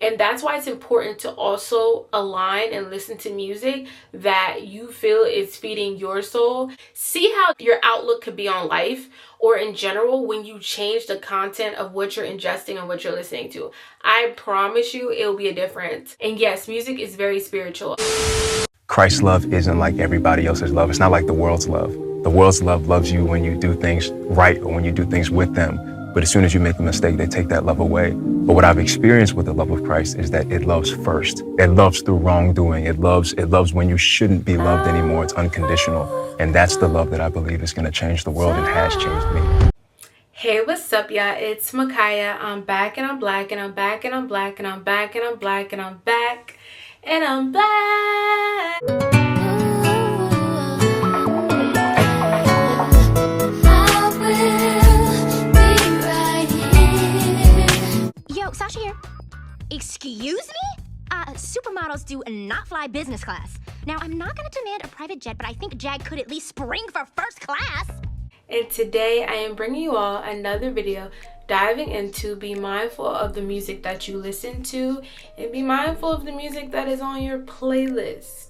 And that's why it's important to also align and listen to music that you feel is feeding your soul. See how your outlook could be on life or in general when you change the content of what you're ingesting and what you're listening to. I promise you it'll be a difference. And yes, music is very spiritual. Christ's love isn't like everybody else's love. It's not like the world's love. The world's love loves you when you do things right or when you do things with them. But as soon as you make a mistake, they take that love away. But what I've experienced with the love of Christ is that it loves first. It loves through wrongdoing. It loves when you shouldn't be loved anymore. It's unconditional. And that's the love that I believe is going to change the world and has changed me. Hey, what's up, y'all? It's Micaiah. I'm back and I'm black and I'm back and I'm black and I'm back and I'm black and I'm back and I'm black. Yo, Sasha here. Excuse me? Supermodels do not fly business class. Now, I'm not gonna demand a private jet, but I think Jag could at least spring for first class. And today I am bringing you all another video diving into be mindful of the music that you listen to and be mindful of the music that is on your playlist.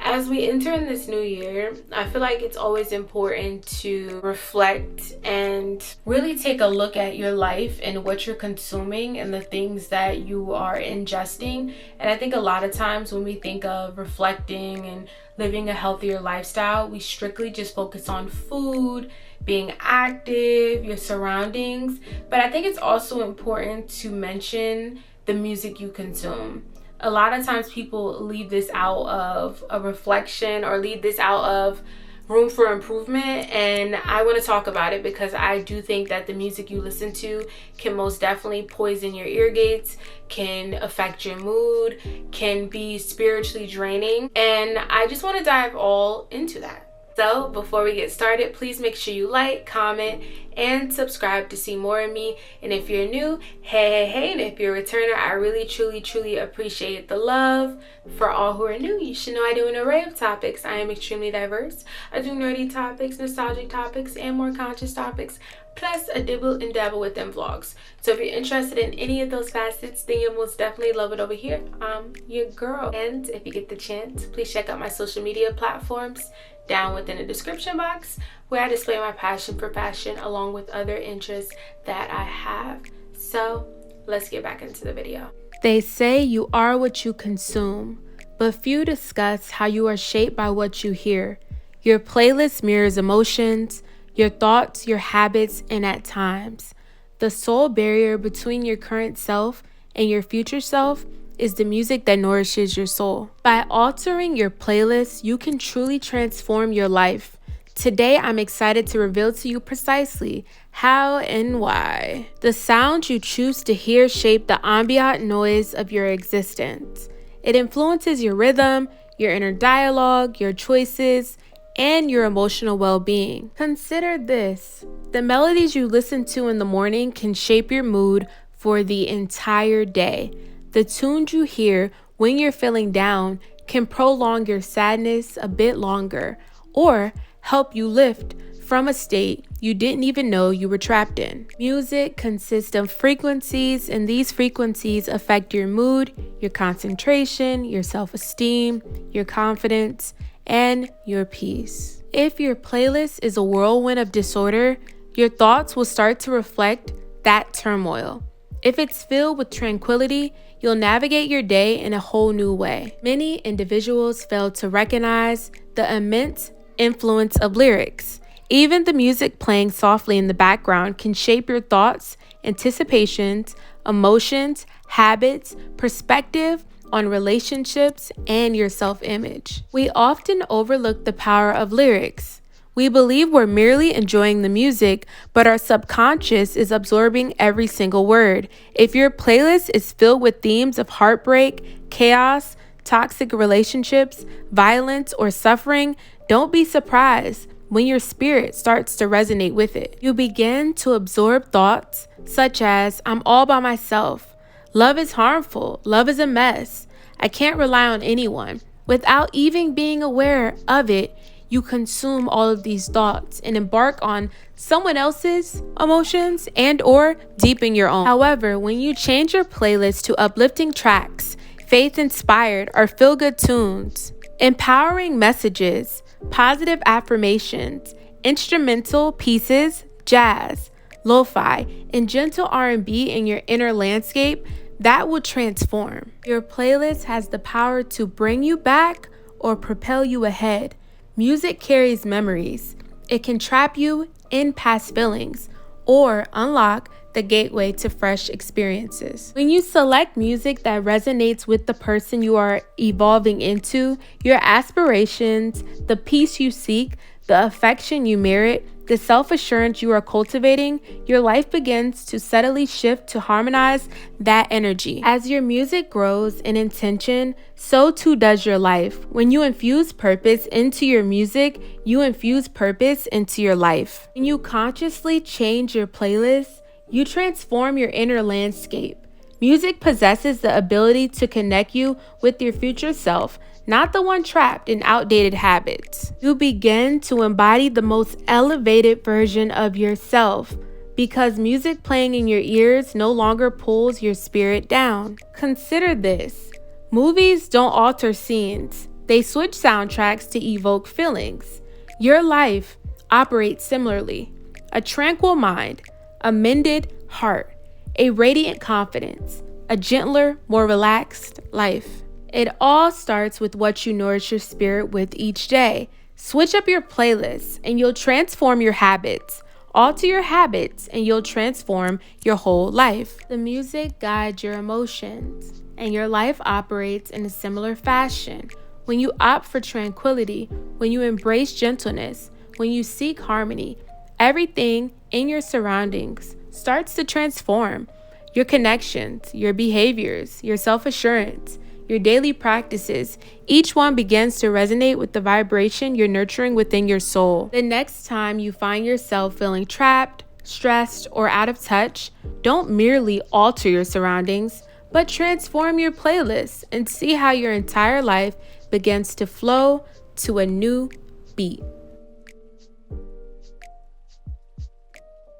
As we enter in this new year, I feel like it's always important to reflect and really take a look at your life and what you're consuming and the things that you are ingesting. And I think a lot of times when we think of reflecting and living a healthier lifestyle, we strictly just focus on food, being active, your surroundings. But I think it's also important to mention the music you consume. A lot of times people leave this out of a reflection or leave this out of room for improvement, and I want to talk about it because I do think that the music you listen to can most definitely poison your ear gates, can affect your mood, can be spiritually draining, and I just want to dive all into that. So before we get started, please make sure you like, comment, and subscribe to see more of me. And if you're new, hey, and if you're a returner, I really, truly appreciate the love. For all who are new, you should know I do an array of topics. I am extremely diverse. I do nerdy topics, nostalgic topics, and more conscious topics, plus a dibble and dabble with them vlogs. So if you're interested in any of those facets, then you'll most definitely love it over here. I'm your girl. And if you get the chance, please check out my social media platforms down within the description box, where I display my passion for fashion along with other interests that I have. So let's get back into the video. They say you are what you consume, but few discuss how you are shaped by what you hear. Your playlist mirrors emotions, your thoughts, your habits, and at times, the sole barrier between your current self and your future self is the music that nourishes your soul. By altering your playlist, you can truly transform your life. Today, I'm excited to reveal to you precisely how and why. The sounds you choose to hear shape the ambient noise of your existence. It influences your rhythm, your inner dialogue, your choices, and your emotional well-being. Consider this: the melodies you listen to in the morning can shape your mood for the entire day. The tunes you hear when you're feeling down can prolong your sadness a bit longer or help you lift from a state you didn't even know you were trapped in. Music consists of frequencies, and these frequencies affect your mood, your concentration, your self-esteem, your confidence, and your peace. If your playlist is a whirlwind of disorder, your thoughts will start to reflect that turmoil. If it's filled with tranquility, you'll navigate your day in a whole new way. Many individuals fail to recognize the immense influence of lyrics. Even the music playing softly in the background can shape your thoughts, anticipations, emotions, habits, perspective on relationships, and your self-image. We often overlook the power of lyrics. We believe we're merely enjoying the music, but our subconscious is absorbing every single word. If your playlist is filled with themes of heartbreak, chaos, toxic relationships, violence, or suffering, don't be surprised when your spirit starts to resonate with it. You begin to absorb thoughts such as, I'm all by myself, love is harmful, love is a mess, I can't rely on anyone. Without even being aware of it, you consume all of these thoughts and embark on someone else's emotions and or deepen your own. However, when you change your playlist to uplifting tracks, faith-inspired or feel-good tunes, empowering messages, positive affirmations, instrumental pieces, jazz, lo-fi, and gentle R&B in your inner landscape, that will transform. Your playlist has the power to bring you back or propel you ahead. Music carries memories. It can trap you in past feelings or unlock the gateway to fresh experiences. When you select music that resonates with the person you are evolving into, your aspirations, the peace you seek, the affection you merit, the self-assurance you are cultivating, your life begins to subtly shift to harmonize that energy. As your music grows in intention, so too does your life. When you infuse purpose into your music, you infuse purpose into your life. When you consciously change your playlist, you transform your inner landscape. Music possesses the ability to connect you with your future self, not the one trapped in outdated habits. You begin to embody the most elevated version of yourself because music playing in your ears no longer pulls your spirit down. Consider this. Movies don't alter scenes. They switch soundtracks to evoke feelings. Your life operates similarly. A tranquil mind, a mended heart, a radiant confidence, a gentler, more relaxed life. It all starts with what you nourish your spirit with each day. Switch up your playlists and you'll transform your habits. Alter your habits and you'll transform your whole life. The music guides your emotions and your life operates in a similar fashion. When you opt for tranquility, when you embrace gentleness, when you seek harmony, everything in your surroundings starts to transform. Your connections, your behaviors, your self-assurance, your daily practices, each one begins to resonate with the vibration you're nurturing within your soul. The next time you find yourself feeling trapped, stressed, or out of touch, don't merely alter your surroundings, but transform your playlist and see how your entire life begins to flow to a new beat.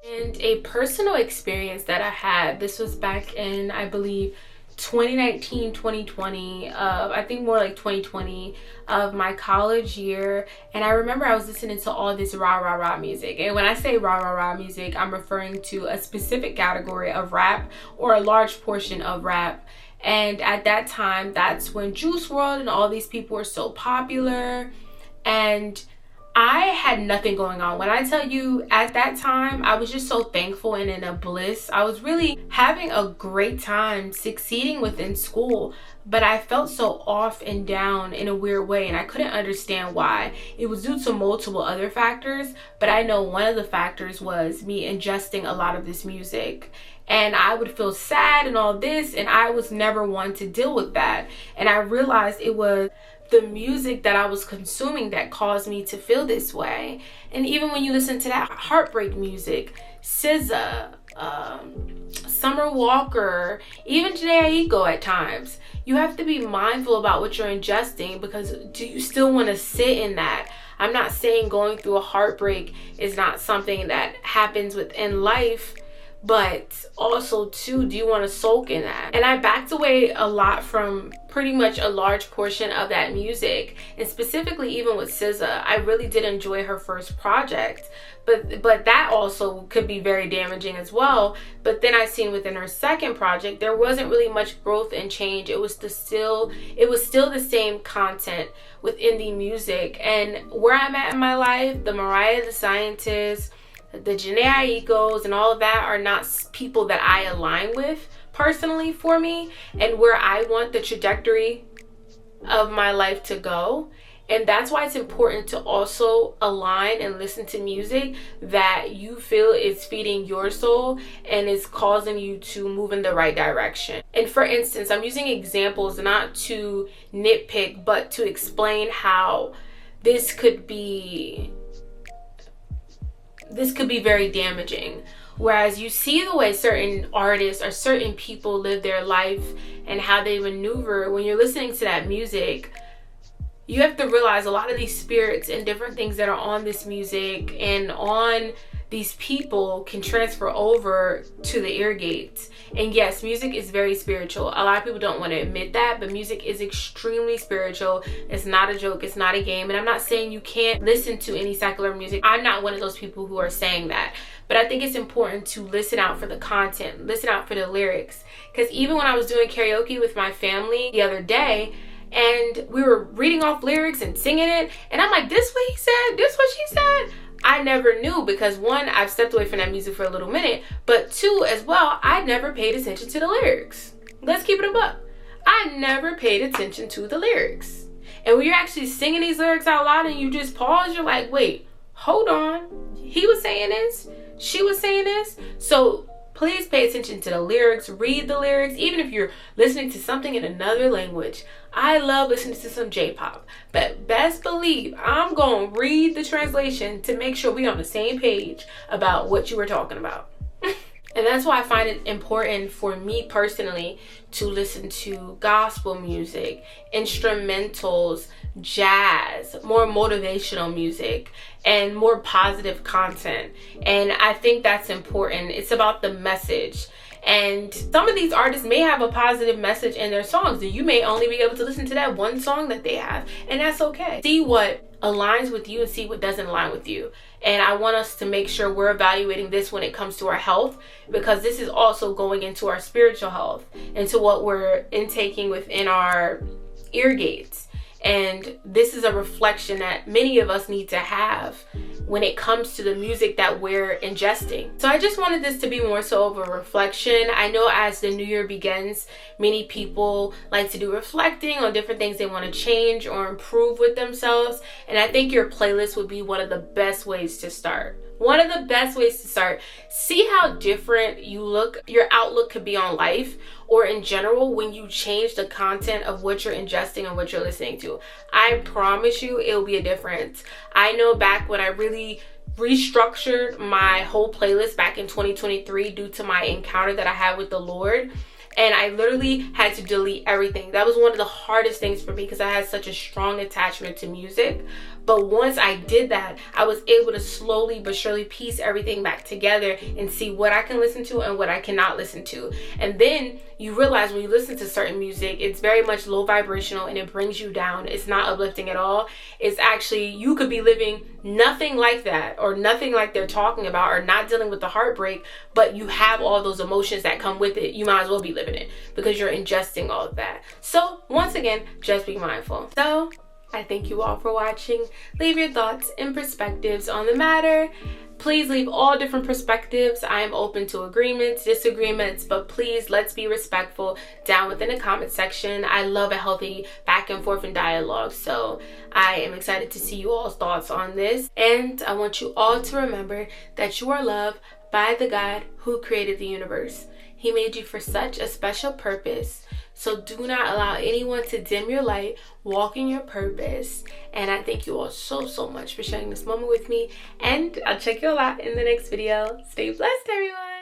And a personal experience that I had, this was back in, I believe, 2019, 2020, I think more like 2020 of my college year. And I remember I was listening to all this rah rah rah music. And when I say rah rah rah music, I'm referring to a specific category of rap or a large portion of rap. And at that time, that's when Juice WRLD and all these people were so popular. And I had nothing going on. When I tell you at that time, I was just so thankful and in a bliss. I was really having a great time succeeding within school, but I felt so off and down in a weird way and I couldn't understand why. It was due to multiple other factors, but I know one of the factors was me ingesting a lot of this music. And I would feel sad and all this, and I was never one to deal with that. And I realized it was the music that I was consuming that caused me to feel this way. And even when you listen to that heartbreak music, SZA, Summer Walker, even Jhené Aiko at times, you have to be mindful about what you're ingesting, because do you still want to sit in that? I'm not saying going through a heartbreak is not something that happens within life, but also too, do you want to soak in that? And I backed away a lot from pretty much a large portion of that music, and specifically even with SZA, I really did enjoy her first project, but that also could be very damaging as well. But then I seen within her second project, there wasn't really much growth and change. It was still the same content within the music. And where I'm at in my life, the Mariah the Scientist, the Jhené Aikos and all of that are not people that I align with personally for me and where I want the trajectory of my life to go. And that's why it's important to also align and listen to music that you feel is feeding your soul and is causing you to move in the right direction. And for instance, I'm using examples not to nitpick, but to explain how this could be very damaging. Whereas you see the way certain artists or certain people live their life and how they maneuver, when you're listening to that music, you have to realize a lot of these spirits and different things that are on this music and on these people can transfer over to the ear gates. And yes, music is very spiritual. A lot of people don't want to admit that, but music is extremely spiritual. It's not a joke, it's not a game. And I'm not saying you can't listen to any secular music. I'm not one of those people who are saying that. But I think it's important to listen out for the content, listen out for the lyrics. Because even when I was doing karaoke with my family the other day, and we were reading off lyrics and singing it, and I'm like, this what he said, this what she said. I never knew, because one, I've stepped away from that music for a little minute, but two, as well, I never paid attention to the lyrics. Let's keep it a buck. I never paid attention to the lyrics. And when you're actually singing these lyrics out loud and you just pause, you're like, wait, hold on. He was saying this, she was saying this. So please pay attention to the lyrics, read the lyrics, even if you're listening to something in another language. I love listening to some J-pop, but best believe I'm going to read the translation to make sure we're on the same page about what you were talking about. And that's why I find it important for me personally to listen to gospel music, instrumentals, jazz, more motivational music, and more positive content. And I think that's important. It's about the message. And some of these artists may have a positive message in their songs, and you may only be able to listen to that one song that they have, and that's okay. See what aligns with you and see what doesn't align with you. And I want us to make sure we're evaluating this when it comes to our health, because this is also going into our spiritual health, into what we're intaking within our ear gates. And this is a reflection that many of us need to have when it comes to the music that we're ingesting. So I just wanted this to be more so of a reflection. I know as the new year begins, many people like to do reflecting on different things they want to change or improve with themselves. And I think your playlist would be one of the best ways to start. One of the best ways to start. See how different you look, your outlook could be on life, or in general, when you change the content of what you're ingesting and what you're listening to. I promise you it'll be a difference. I know back when I really restructured my whole playlist back in 2023 due to my encounter that I had with the Lord, and I literally had to delete everything. That was one of the hardest things for me because I had such a strong attachment to music. But once I did that, I was able to slowly but surely piece everything back together and see what I can listen to and what I cannot listen to. And then you realize when you listen to certain music, it's very much low vibrational and it brings you down. It's not uplifting at all. It's actually, you could be living nothing like that, or nothing like they're talking about, or not dealing with the heartbreak, but you have all those emotions that come with it. You might as well be living it because you're ingesting all of that. So once again, just be mindful. So I thank you all for watching. Leave your thoughts and perspectives on the matter. Please leave all different perspectives. I am open to agreements, disagreements, but please, let's be respectful down within the comment section. I love a healthy back and forth and dialogue, so I am excited to see you all's thoughts on this. And I want you all to remember that you are loved by the God who created the universe. He made you for such a special purpose. So do not allow anyone to dim your light. Walk in your purpose. And I thank you all so much for sharing this moment with me. And I'll check you all out in the next video. Stay blessed, everyone.